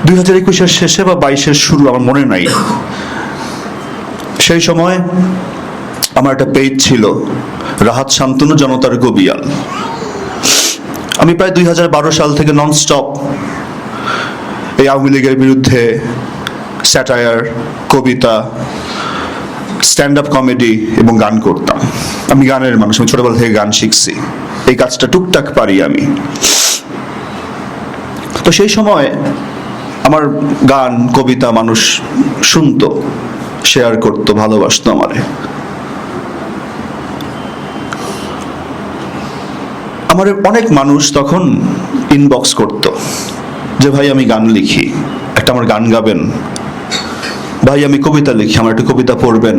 2021-এর শেষে বা 22-এর শুরু, আমার মনে নাই। সেই সময় আমার একটা পেজ ছিল, রাহাত শান্তনু জনতার গবিয়াল। আমি প্রায় 2012 সাল থেকে ননস্টপ এই আওয়ামী লীগের বিরুদ্ধে স্যাটায়ার, কবিতা, স্ট্যান্ড আপ কমেডি এবং গান করতাম। আমি গানের মানুষ, আমি ছোটবেলা থেকে গান শিখছি, এই কাজটা টুকটাক পারি আমি। তো সেই সময় আমার গান, কবিতা মানুষ শুনতো, শেয়ার করতো, ভালোবাসতো আমারে। আমার অনেক মানুষ তখন ইনবক্স করতো যে ভাই আমি গান লিখি, একটা আমার গান গাবেন, ভাই আমি কবিতা লিখি, আমার একটু কবিতা পড়বেন।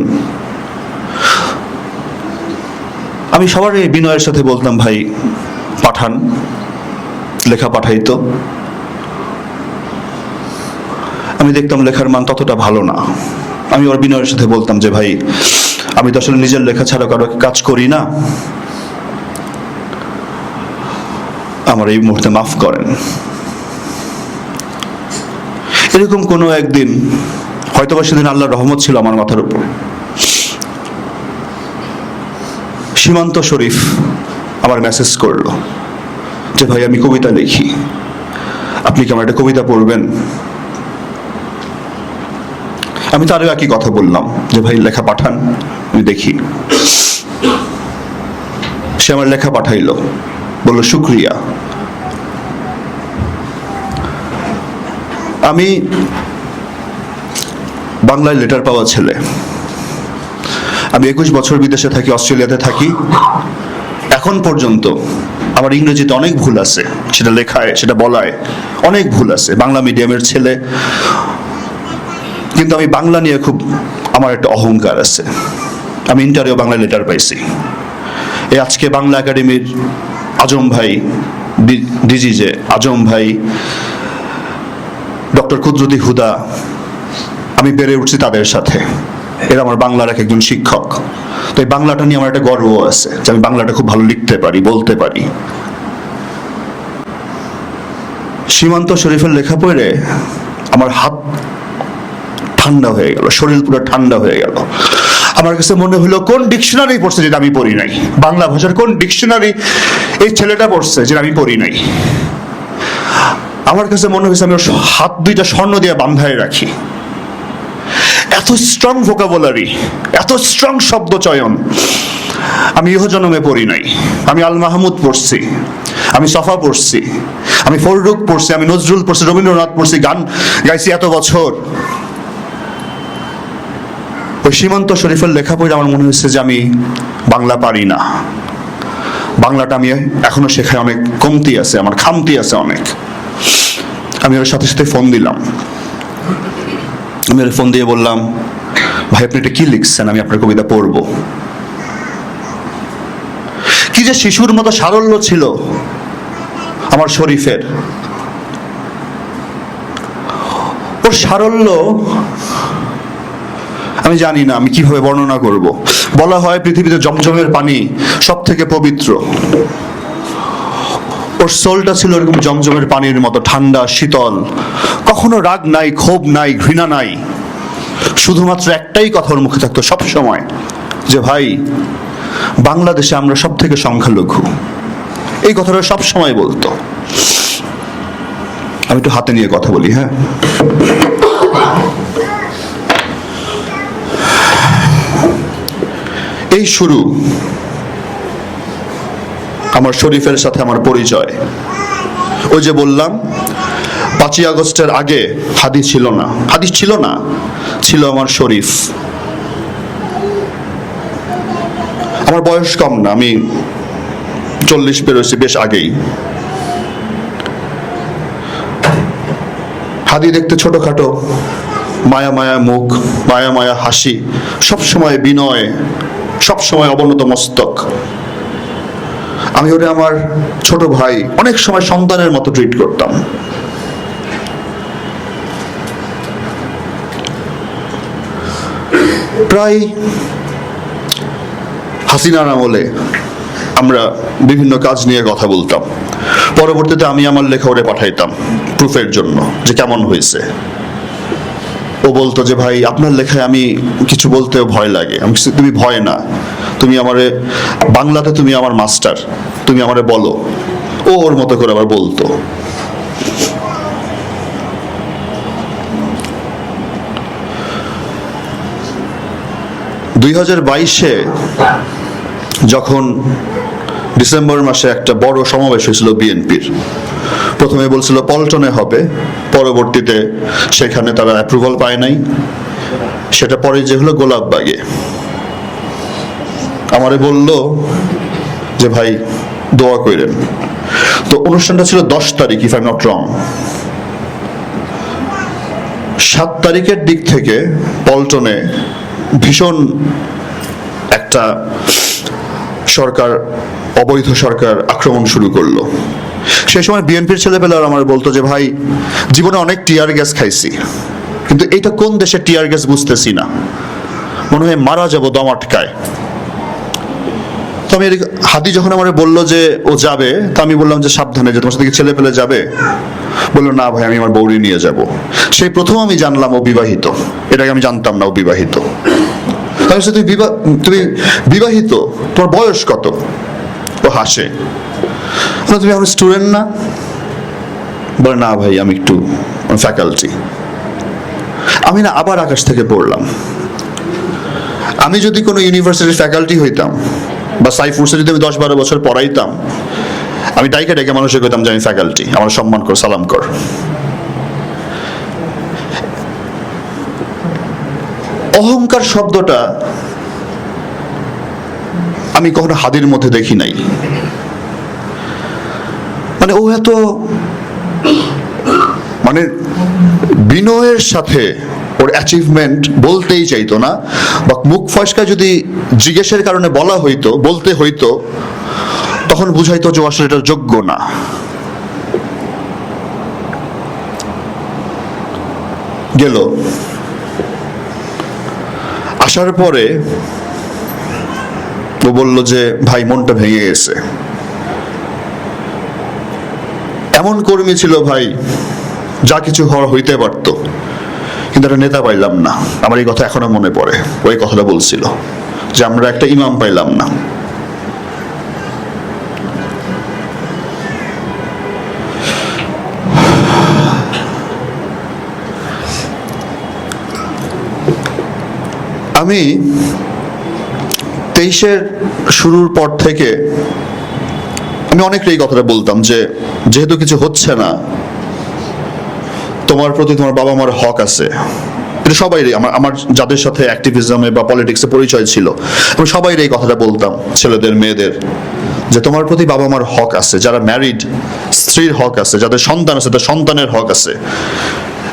আমি সবার বিনয়ের সাথে বলতাম ভাই পাঠান, লেখা পাঠাইতো। আমি দেখতাম লেখার মান ততটা ভালো না। আমি ওর বিনয়ের সাথে বলতাম যে ভাই আমি তো আসলে নিজের লেখা ছাড়া কারো কাজ করি না, আমার এই মুহূর্তে মাফ করেন। এরকম কোনো একদিন, হয়তোবা সেদিন আল্লাহর রহমত ছিল আমার মাথার উপর, সীমান্ত শরীফ আমার মেসেজ করলো যে ভাই আমি কবিতা লিখি, আপনি কি আমার একটা কবিতা পড়বেন? আমি তারও একই কথা বললাম যে ভাই লেখা পাঠান, আমি দেখি। সে আমার লেখা পাঠাইলো, বললো শুক্রিয়া। আমি বাংলায় লেটার পাওয়া ছেলে। আমি 21 বছর বিদেশে থাকি, অস্ট্রেলিয়াতে থাকি। এখন পর্যন্ত আমার ইংরেজিতে অনেক ভুল আছে, সেটা লেখায়, সেটা বলায় অনেক ভুল আছে। বাংলা মিডিয়ামের ছেলে, কিন্তু আমি বাংলা নিয়ে খুব আমার একটা অহংকার আছে। আমি ইন্টারেও বাংলা লেটার পাইছি। এই আজকে বাংলা একাডেমির আজম ভাই, ডিজি যে আজম ভাই, ডক্টর কুদরতি হুদা, আমি বেড়ে উঠছি তাদের সাথে। এরা আমার বাংলার একজন শিক্ষক। তো এই বাংলাটা নিয়ে আমার একটা গর্ব আছে যে আমি বাংলাটা খুব ভালো লিখতে পারি, বলতে পারি। সীমান্ত শরীফের লেখা পড়ে আমার হাত ঠান্ডা হয়ে গেল, শরীর পুরো ঠান্ডা হয়ে গেল। আমার কাছে মনে হলো কোন ডিকশনারি পড়ছে যেটা আমি পড়ি নাই, বাংলা ভাষার কোন ডিকশনারি এই ছেলেটা পড়ছে যেটা আমি পড়ি নাই। আমার কাছে মনে হয়েছে আমি ওর হাত দুইটা স্বর্ণ দিয়ে বান্ধায় রাখি। এত স্ট্রং ভোকাবুলারি, এত স্ট্রং শব্দ চয়ন আমি ইহজন্মে পড়ি নাই। আমি আল মাহমুদ পড়ছি, আমি সফা পড়ছি, আমি ফররুখ পড়ছি, আমি নজরুল পড়ছি, রবীন্দ্রনাথ পড়ছি, গান গাইছি এত বছর। ওই সীমান্ত শরীফের লেখা পড়ে আমার মনে হয়েছে যে আমি বাংলা পারি না, বাংলাটা আমি এখনো শেখায় অনেক কমতি আছে, আমার খামতি আছে অনেক। আমি ওর সাথে সাথে ফোন দিলাম। আমি ওর ফোন দিয়ে বললাম ভাই আপনি এটা কি লিখছেন, আমি আপনার কবিতা পড়বো। কি যে শিশুর মতো সারল্য ছিল আমার শরীফের। ওর সারল্য আমি জানি না আমি কিভাবে বর্ণনা করব। বলা হয় পৃথিবীতে জমজমের পানি সব থেকে পবিত্র। ওর সোলটা ছিল এরকম জমজমের পানির মতো ঠান্ডা, শীতল। কখনো রাগ নাই, ক্ষোভ নাই, ঘৃণা নাই। শুধুমাত্র একটাই কথা ওর মুখে থাকতো সব সময়, যে ভাই বাংলাদেশে আমরা সব থেকে সংখ্যালঘু। এই কথাটা সব সময় বলতো। আমি একটু হাতে নিয়ে কথা বলি, হ্যাঁ। এই শুরু আমার শরীফের সাথে আমার পরিচয়। ওই যে বললাম 5ই আগস্টের আগে হাদি ছিল না, হাদিস ছিল না, ছিল আমার শরীফ। আমার বয়স কম না, আমি 40 পেরোছি বেশ আগেই। হাদি দেখতে ছোটখাটো, মায়া মায়া মুখ, মায়া মায়া হাসি, সবসময় বিনয়, সবসময় অবনত মস্তক। আমি ওরে আমার ছোট ভাই, অনেক সময় সন্তানের মতো ট্রিট করতাম। প্রায় হাসিনার আমলে আমরা বিভিন্ন কাজ নিয়ে কথা বলতাম। পরবর্তীতে আমি আমার লেখা ওরে পাঠাইতাম প্রুফের জন্য যে কেমন হয়েছে। ও বলতো যে ভাই আপনার লেখায় আমি কিছু বলতেও ভয় লাগে। আমি বলছি, তুমি ভয় না, তুমি আমারে বাংলাতে তুমি আমার মাস্টার, তুমি আমারে বলো। ও ওর মতো করে আবার বলতো। দুই 2022-এ যখন ডিসেম্বর মাসে একটা বড় সমাবেশ হয়েছিল বিএনপির, প্রথমে বলছিল পল্টনে হবে, পরবর্তীতে সেখানে তারা অ্যাপ্রুভাল পায় নাই, সেটা পরে যে হলো গোলাপবাগে। আমারে বলল যে ভাই দোয়া কইরেন। তো অনুষ্ঠানটা ছিল 10 তারিখ, if I am not wrong. 7 তারিখের দিক থেকে পল্টনে ভীষণ একটা সরকার, অবৈধ সরকার আক্রমণ শুরু করলো। সেই সময় বিএনপির ছেলেপেলারা আমার বলতো যে ভাই জীবনে অনেক টিয়ার গ্যাস খাইছি, কিন্তু এইটা কোন দেশের টিয়ার গ্যাস বুঝতেছি না, মনে হয় মারা যাবো দম আটকায়। তো আমি হাদি যখন আমার বললো যে ও যাবে, তা আমি বললাম যে সাবধানে, যে তোমার সাথে কি ছেলে পেলে যাবে? বললো না ভাই আমি আমার বউরি নিয়ে যাব। সেই প্রথম আমি জানলাম ও বিবাহিত, এটাকে আমি জানতাম না ও বিবাহিত। তুমি বিবাহিত, তোমার বয়স কত? ও হাসে, তুমি এখন স্টুডেন্ট না? বলে না ভাই আমি একটু ফ্যাকাল্টি। আমি না আবার আকাশ থেকে পড়লাম, আমি যদি কোনো ইউনিভার্সিটির ফ্যাকাল্টি হইতাম বা সাইফুরসে যদি আমি 10-12 বছর পড়াইতাম, আমি ডাইকে ডেকে মানুষকে কইতাম যে আমি ফ্যাকাল্টি, আমার সম্মান কর, সালাম কর। অহংকার শব্দটা আমি কখনো হাদির মধ্যে দেখি নাই। মানে ও এত মানে বিনয়ের সাথে ওর অ্যাচিভমেন্ট বলতেই চাইতো না, বা মুখ ফসকা যদি জিজ্ঞেসের কারণে বলা হইতো, বলতে হইতো, তখন বুঝাইতো যে আসলে এটা যোগ্য না। গেল, আসার পরে ও বলল যে ভাই মনটা ভেঙে গেছে। এমন কর্মী ছিল ভাই, যা কিছু হওয়ার হইতে পারত, কিন্তু একটা নেতা পাইলাম না। আমার এই কথা এখনো মনে পড়ে, ওই কথাটা বলছিল যে আমরা একটা ইমাম পাইলাম না। আমি 23-এর শুরুর পর থেকে আমি অনেকটাই এই কথাটা বলতাম যে যেহেতু কিছু হচ্ছে না, তোমার প্রতি তোমার বাবা মার হক আছে। এটা সবাই, আমার যাদের সাথে অ্যাক্টিভিজমে বা পলিটিক্সে পরিচয় ছিল, আমি সবাই এই কথাটা বলতাম, ছেলেদের মেয়েদের, যে তোমার প্রতি বাবা মার হক আছে, যারা ম্যারিড স্ত্রীর হক আছে, যাদের সন্তান আছে তাদের সন্তানের হক আছে,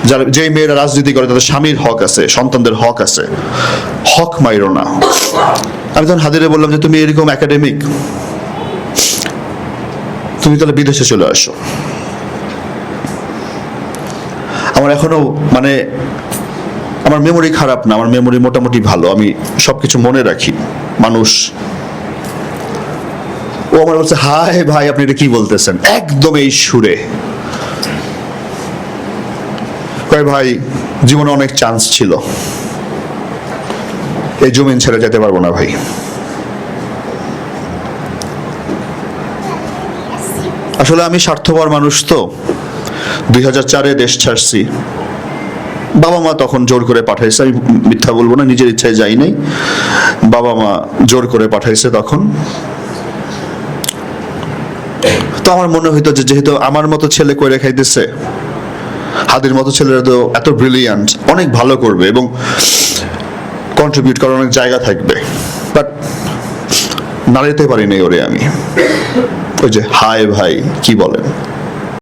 যারা যে মেয়েরা রাজনীতি করে তাদের স্বামীর হক আছে, সন্তানদের হক আছে, হক মাইরো না। আমি তখন হাদিরে বললাম যে তুমি এরকম একাডেমিক, তুমি তাহলে বিদেশে চলে আসো। আমার এখনো মানে আমার মেমোরি খারাপ না, আমার মেমোরি মোটামুটি ভালো, আমি সবকিছু মনে রাখি। মানুষ ও আমার বলছে হাই ভাই আপনি এটা কি বলতেছেন, একদম এই সুরে। কয় ভাই জীবনে অনেক চান্স ছিল, এই জমিন ছেড়ে যেতে পারবো না ভাই। আসলে আমি স্বার্থপর মানুষ, তো 2004-এ দেশ ছাড়ছি, বাবা মা তখন জোর করে পাঠাইছে, আমি মিথ্যা বলবো না, নিজের ইচ্ছায় যাই নাই, বাবা মা জোর করে পাঠাইছে তখন। তো আমার মনে হইতো যে যেহেতু আমার মতো ছেলে কইরা খাইতেছে, হাদির মতো ছেলেরা তো এত ব্রিলিয়ান্ট, অনেক ভালো করবে এবং কন্ট্রিবিউট করার অনেক জায়গা থাকবে, বাট নাড়াইতে পারি নাই ওরে আমি। ওই যে হায় ভাই কি বলেন।